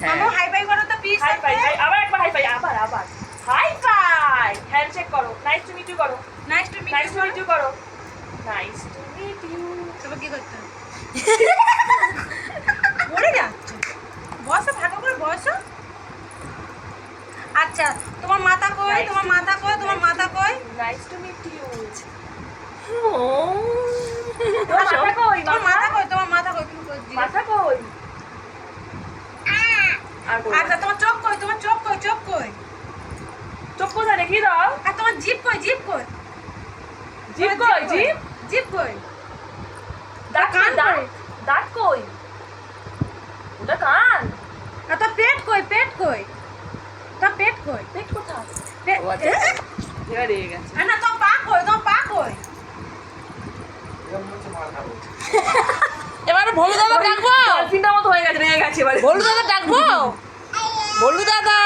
মামা hi fi করো তো প্লিজ। হাই ফাই, আবার একবার হাই ফাই, আবার হাই ফাই, হ্যান্ডশেক করো, নাইস টু মিট ইউ করো, nice to nice to meet meet you করো, নাইস টু মিট ইউ। তবে কি করতে হবে? পড়ে যাচ্ছে, বসো ভালো করে বসো। আচ্ছা তোমার মাথা কই, তোমার মাথা কই, তোমার মাথা কই? Nice to meet you. ও তোমার মাথা কই? তোমার মাথা কই, তোমার মাথা কই? তুমি কই দিও। মাথা কই? আর কই? আচ্ছা তোমার চোখ কই, তোমার চোখ কই, চোখ কই? চোখ কোথায় দেখিয়ে দাও। আর তোমার জিভ কই, জিভ কই? জিভ কই? জিভ? জিভ কই? দাঁত কান কই? কই? দাঁত কই? ওটা কান। আর তোর পেট কই, পেট কই? তোর পেট কই? পেট কোথায়? পেট- ও আচ্ছা। এবার রেগে গেছে। আর না তোর পা কই, তোর পা কই? এবার ভোলু দাদা ডাকবো, ডলফিনটার মতো হয়ে গেছে, রেগে গেছে এবারে। ভোলু দাদা ডাকবো, ভোলু দাদা।